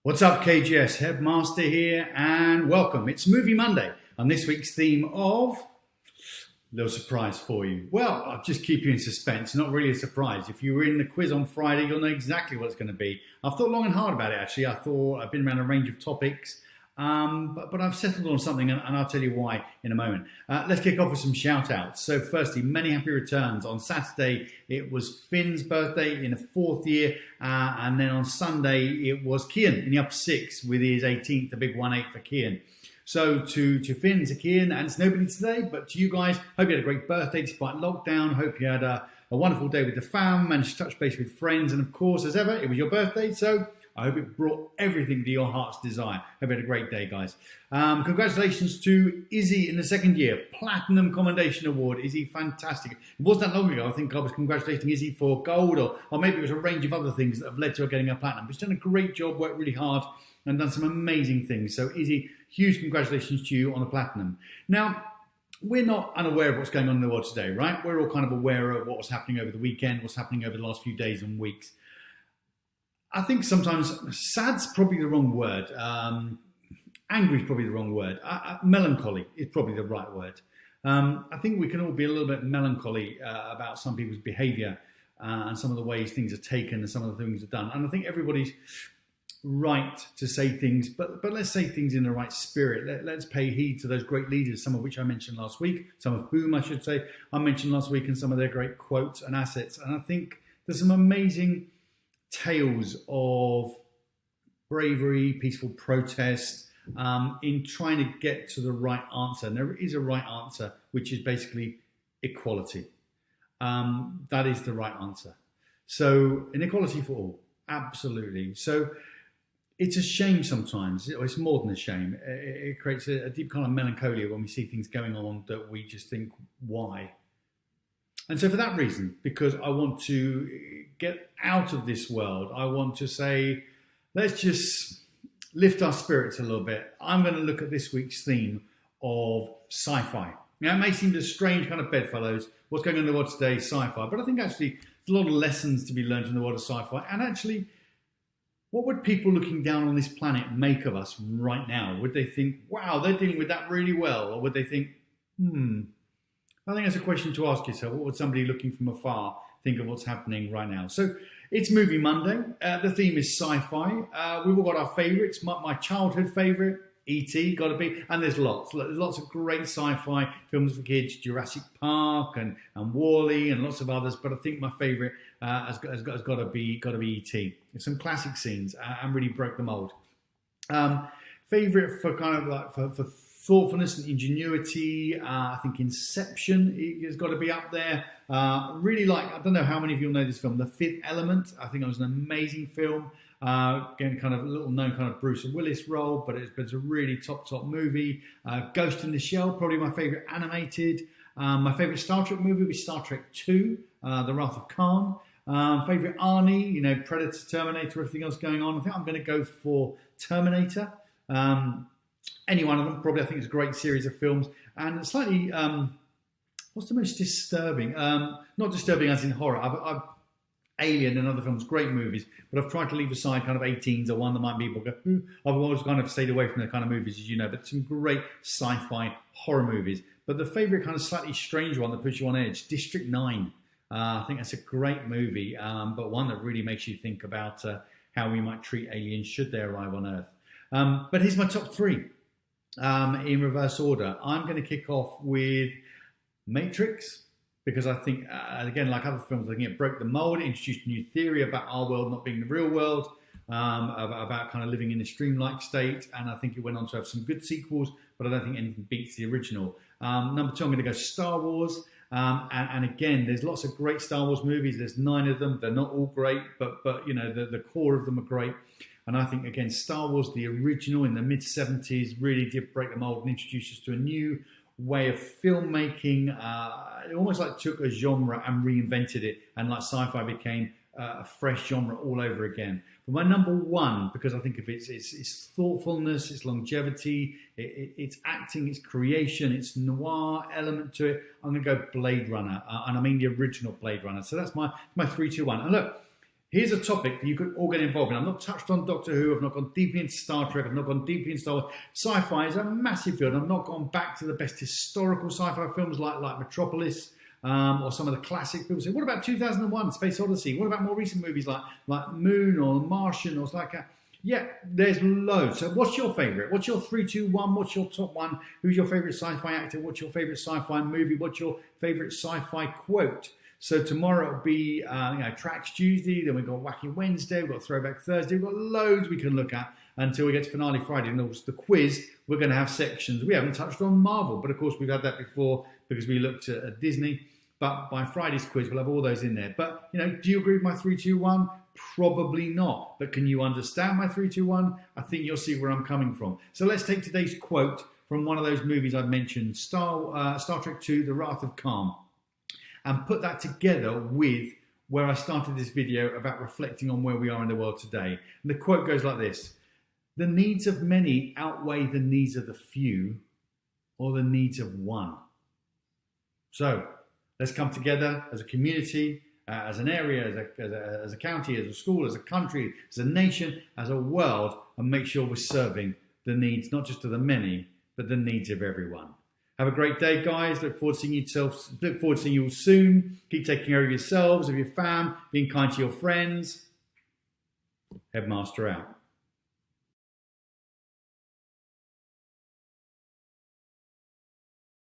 What's up, KGS? Headmaster here, and welcome. It's Movie Monday, and this week's theme of little surprise for you. Well, I'll just keep you in suspense. Not really a surprise. If you were in the quiz on Friday, you'll know exactly what it's going to be. I've thought long and hard about it, actually. I've been around a range of topics, but I've settled on something, and I'll tell you why in a moment. Let's kick off with some shout-outs. So firstly, many happy returns. On Saturday, it was Finn's birthday in the fourth year, and then on Sunday, it was Kian in the upper six with his 18th, the big 1-8 for Kian. So to Finn, to Kian, and it's nobody today, but to you guys, hope you had a great birthday despite lockdown. Hope you had a wonderful day with the fam, managed to touch base with friends, and of course, as ever, it was your birthday, so I hope it brought everything to your heart's desire. Hope you had a great day, guys. Congratulations to Izzy in the second year. Platinum Commendation Award. Izzy, fantastic. It wasn't that long ago. I think I was congratulating Izzy for gold, or maybe it was a range of other things that have led to her getting a platinum. But she's done a great job, worked really hard, and done some amazing things. So Izzy, huge congratulations to you on the platinum. Now, we're not unaware of what's going on in the world today, right? We're all kind of aware of what was happening over the weekend, what's happening over the last few days and weeks. I think sometimes sad's probably the wrong word. Angry is probably the wrong word. Melancholy is probably the right word. I think we can all be a little bit melancholy about some people's behaviour and some of the ways things are taken and some of the things are done. And I think everybody's right to say things, but let's say things in the right spirit. Let's pay heed to those great leaders, some of which I mentioned last week, some of whom I should say I mentioned last week, and some of their great quotes and assets. And I think there's some amazing tales of bravery, peaceful protest, in trying to get to the right answer. And there is a right answer, which is basically equality. That is the right answer. So inequality for all, absolutely. So it's a shame sometimes. It's more than a shame. It creates a deep kind of melancholia when we see things going on that we just think, why? And so for that reason, because I want to get out of this world, I want to say, let's just lift our spirits a little bit. I'm going to look at this week's theme of sci-fi. Now, it may seem a strange kind of bedfellows, what's going on in the world today, sci-fi, but I think actually there's a lot of lessons to be learned from the world of sci-fi. And actually, what would people looking down on this planet make of us right now? Would they think, wow, they're dealing with that really well? Or would they think, I think that's a question to ask yourself. What would somebody looking from afar think of what's happening right now? So it's Movie Monday. The theme is sci-fi. We've all got our favourites. My childhood favourite, E.T., got to be. And there's lots of great sci-fi films for kids, Jurassic Park and Wall-E and lots of others. But I think my favourite has got to be E.T. There's some classic scenes and really broke the mould. Favourite for kind of like for thoughtfulness and ingenuity, I think Inception has got to be up there. Really like, I don't know how many of you know this film, The Fifth Element. I think it was an amazing film. Again, kind of a little known kind of Bruce Willis role, but it's a really top movie. Ghost in the Shell, probably my favourite animated. My favourite Star Trek movie was Star Trek 2, The Wrath of Khan. Favourite Arnie, Predator, Terminator, everything else going on. I think I'm going to go for Terminator. Any one of them, probably. I think it's a great series of films. And slightly, what's the most disturbing? Not disturbing as in horror. I've Alien and other films, great movies, but I've tried to leave aside kind of 18s or one that might be people go, I've always kind of stayed away from the kind of movies, as you know, but some great sci-fi horror movies. But the favourite kind of slightly strange one that puts you on edge, District 9. I think that's a great movie, but one that really makes you think about how we might treat aliens should they arrive on Earth. But here's my top three. In reverse order, I'm going to kick off with Matrix, because I think, again, like other films, I think it broke the mold, it introduced a new theory about our world not being the real world, about kind of living in a dreamlike state, and I think it went on to have some good sequels, but I don't think anything beats the original. Number two, I'm going to go Star Wars, and again, there's lots of great Star Wars movies. There's 9 of them. They're not all great, but the core of them are great. And I think, again, Star Wars, the original in the mid-70s, really did break the mold and introduce us to a new way of filmmaking. It almost like took a genre and reinvented it, and like sci-fi became a fresh genre all over again. But my number one, because I think of its thoughtfulness, its longevity, its acting, its creation, its noir element to it, I'm going to go Blade Runner, and I mean the original Blade Runner. So that's my 3, 2, 1. And look, Here's a topic that you could all get involved in. I've not touched on Doctor Who, I've not gone deeply into Star Trek, I've not gone deeply into Star Wars. Sci-fi is a massive field. I've not gone back to the best historical sci-fi films like Metropolis, or some of the classic films. So what about 2001, Space Odyssey? What about more recent movies like Moon or Martian or like a... Yeah, there's loads. So what's your favourite? What's your 3, 2, 1? What's your top one? Who's your favourite sci-fi actor? What's your favourite sci-fi movie? What's your favourite sci-fi quote? So tomorrow it'll be Tracks Tuesday, then we've got Wacky Wednesday, we've got Throwback Thursday, we've got loads we can look at until we get to Finale Friday. And also the quiz, we're going to have sections. We haven't touched on Marvel, but of course we've had that before because we looked at Disney. But by Friday's quiz, we'll have all those in there. But, do you agree with my 3, 2, 1? Probably not. But can you understand my 3, 2, 1? I think you'll see where I'm coming from. So let's take today's quote from one of those movies I've mentioned, Star Trek II, The Wrath of Khan, and put that together with where I started this video about reflecting on where we are in the world today. And the quote goes like this: the needs of many outweigh the needs of the few, or the needs of one. So let's come together as a community, as an area, as a county, as a school, as a country, as a nation, as a world, and make sure we're serving the needs, not just of the many, but the needs of everyone. Have a great day, guys. Look forward to seeing you all soon. Keep taking care of yourselves, of your fam, being kind to your friends. Headmaster out.